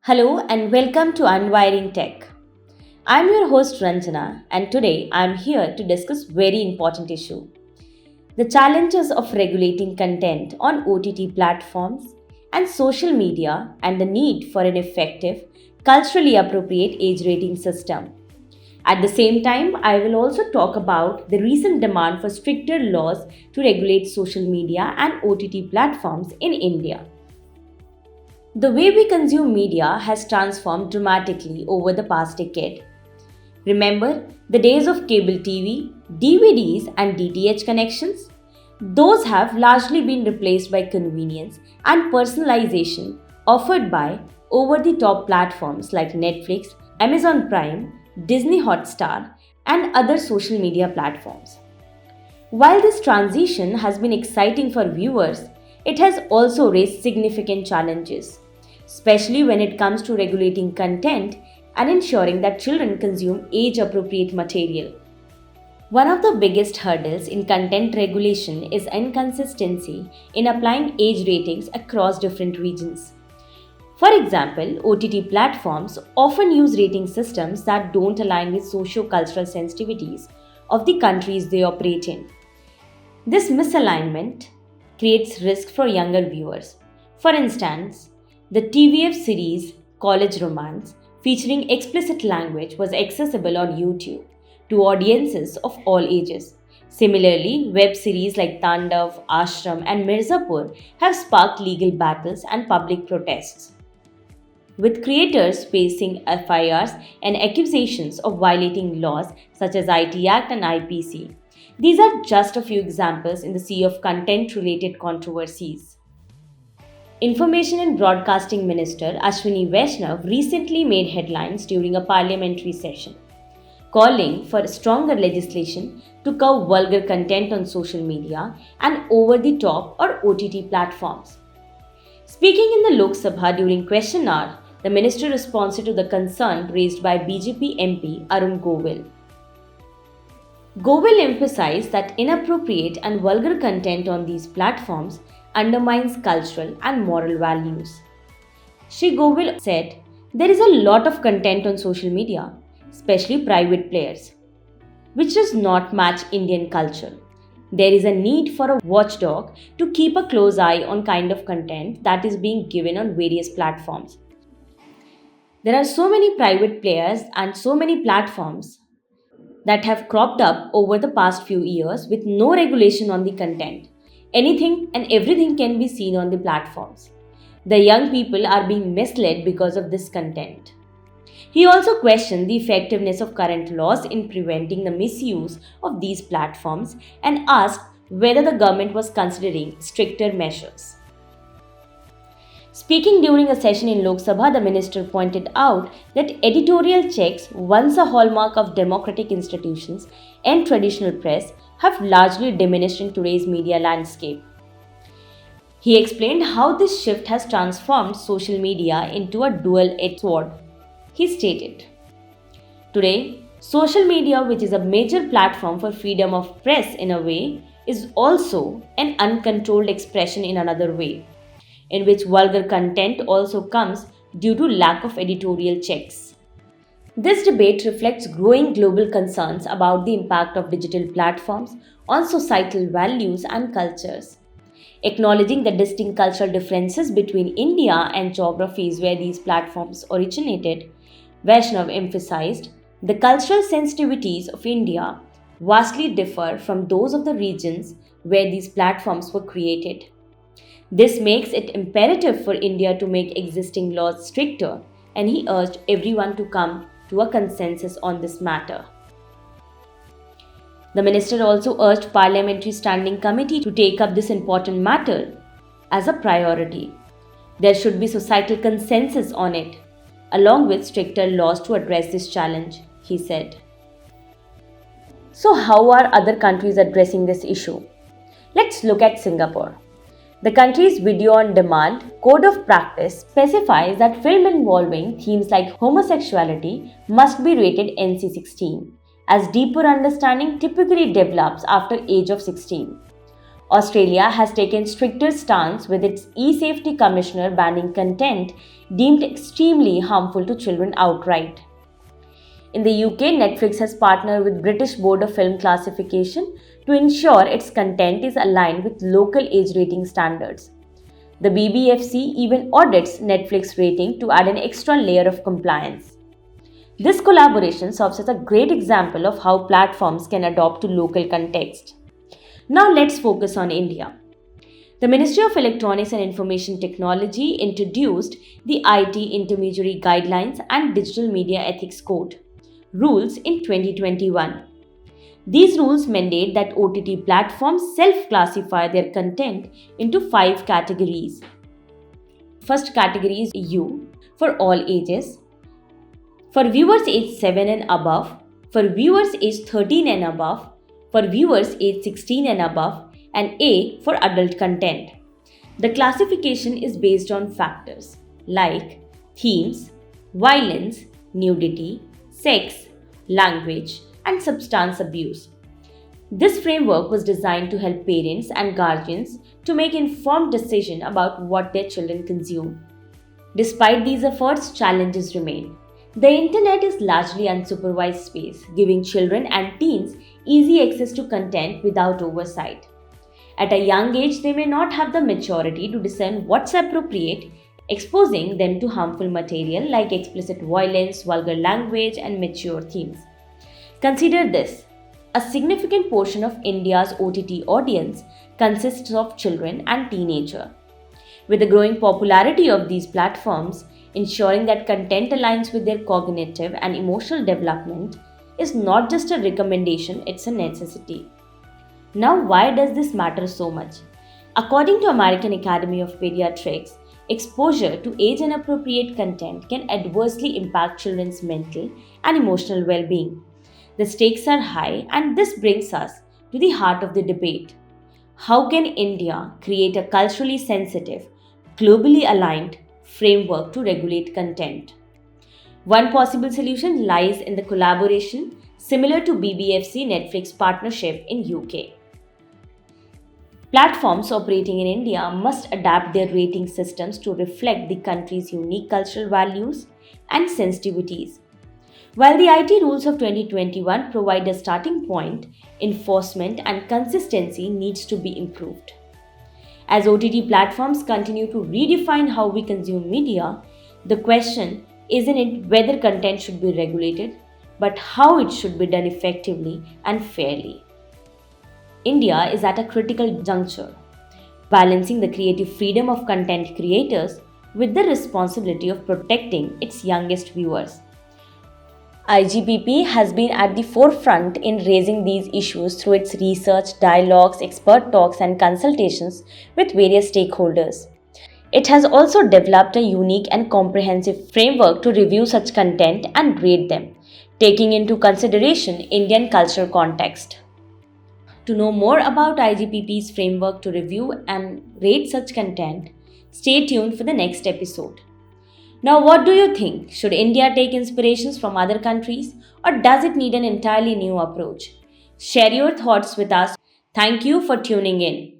Hello and welcome to Unwiring Tech. I'm your host Ranjana and today I'm here to discuss very important issue. The challenges of regulating content on OTT platforms and social media and the need for an effective, culturally appropriate age rating system. At the same time, I will also talk about the recent demand for stricter laws to regulate social media and OTT platforms in India. The way we consume media has transformed dramatically over the past decade. Remember the days of cable TV, DVDs, and DTH connections? Those have largely been replaced by convenience and personalization offered by over the top platforms like Netflix, Amazon Prime, Disney Hotstar, and other social media platforms. While this transition has been exciting for viewers, it has also raised significant challenges, especially when it comes to regulating content and ensuring that children consume age appropriate material. One of the biggest hurdles in content regulation is inconsistency in applying age ratings across different regions. For example, OTT platforms often use rating systems that don't align with socio-cultural sensitivities of the countries they operate in. This misalignment creates risk for younger viewers. For instance, the TVF series College Romance, featuring explicit language, was accessible on YouTube to audiences of all ages. Similarly, web series like Tandav, Ashram, and Mirzapur have sparked legal battles and public protests, with creators facing FIRs and accusations of violating laws such as IT Act and IPC. These are just a few examples in the sea of content related controversies. Information and Broadcasting Minister Ashwini Vaishnav recently made headlines during a parliamentary session, calling for stronger legislation to curb vulgar content on social media and over the top or OTT platforms. Speaking in the Lok Sabha during question hour, the minister responded to the concern raised by BJP MP Arun Govil. Govil emphasized that inappropriate and vulgar content on these platforms undermines cultural and moral values. Shri Govil said, "There is a lot of content on social media, especially private players, which does not match Indian culture. There is a need for a watchdog to keep a close eye on kind of content that is being given on various platforms. There are so many private players and so many platforms that have cropped up over the past few years with no regulation on the content. Anything and everything can be seen on the platforms. The young people are being misled because of this content." He also questioned the effectiveness of current laws in preventing the misuse of these platforms and asked whether the government was considering stricter measures. Speaking during a session in Lok Sabha, the minister pointed out that editorial checks, once a hallmark of democratic institutions and traditional press, have largely diminished in today's media landscape. He explained how this shift has transformed social media into a dual-edged sword. He stated, "Today, social media, which is a major platform for freedom of press in a way, is also an uncontrolled expression in another way, in which vulgar content also comes due to lack of editorial checks." This debate reflects growing global concerns about the impact of digital platforms on societal values and cultures. Acknowledging the distinct cultural differences between India and geographies where these platforms originated, Vaishnav emphasized the cultural sensitivities of India vastly differ from those of the regions where these platforms were created. This makes it imperative for India to make existing laws stricter, and he urged everyone to come to a consensus on this matter. The minister also urged Parliamentary Standing Committee to take up this important matter as a priority. There should be societal consensus on it, along with stricter laws to address this challenge, he said. So, how are other countries addressing this issue? Let's look at Singapore. The country's Video on Demand Code of Practice specifies that film involving themes like homosexuality must be rated NC-16, as deeper understanding typically develops after age of 16. Australia has taken stricter stance with its e-safety commissioner banning content deemed extremely harmful to children outright. In the UK, Netflix has partnered with British Board of Film Classification to ensure its content is aligned with local age rating standards. The BBFC even audits Netflix rating to add an extra layer of compliance. This collaboration serves as a great example of how platforms can adapt to local context. Now let's focus on India. The Ministry of Electronics and Information Technology introduced the IT Intermediary Guidelines and Digital Media Ethics Code rules in 2021. These rules mandate that OTT platforms self-classify their content into 5 categories. First category is U for all ages, for viewers aged 7 and above, for viewers aged 13 and above, for viewers aged 16 and above, and A for adult content. The classification is based on factors like themes, violence, nudity, sex, language, and substance abuse. This framework was designed to help parents and guardians to make informed decisions about what their children consume. Despite these efforts, challenges remain. The internet is largely unsupervised space, giving children and teens easy access to content without oversight. At a young age, they may not have the maturity to discern what's appropriate, exposing them to harmful material like explicit violence, vulgar language, and mature themes. Consider this: a significant portion of India's OTT audience consists of children and teenagers. With the growing popularity of these platforms, ensuring that content aligns with their cognitive and emotional development is not just a recommendation, it's a necessity. Now, why does this matter so much? According to American Academy of Pediatrics, exposure to age-inappropriate content can adversely impact children's mental and emotional well-being. The stakes are high, and this brings us to the heart of the debate. How can India create a culturally sensitive, globally aligned framework to regulate content? One possible solution lies in the collaboration similar to BBFC Netflix partnership in UK. Platforms operating in India must adapt their rating systems to reflect the country's unique cultural values and sensitivities. While the IT rules of 2021 provide a starting point, enforcement and consistency needs to be improved. As OTT platforms continue to redefine how we consume media, the question isn't it whether content should be regulated, but how it should be done effectively and fairly. India is at a critical juncture, balancing the creative freedom of content creators with the responsibility of protecting its youngest viewers. IGPP has been at the forefront in raising these issues through its research, dialogues, expert talks, and consultations with various stakeholders. It has also developed a unique and comprehensive framework to review such content and grade them, taking into consideration Indian cultural context. To know more about IGPP's framework to review and rate such content, stay tuned for the next episode. Now, what do you think? Should India take inspirations from other countries, or does it need an entirely new approach? Share your thoughts with us. Thank you for tuning in.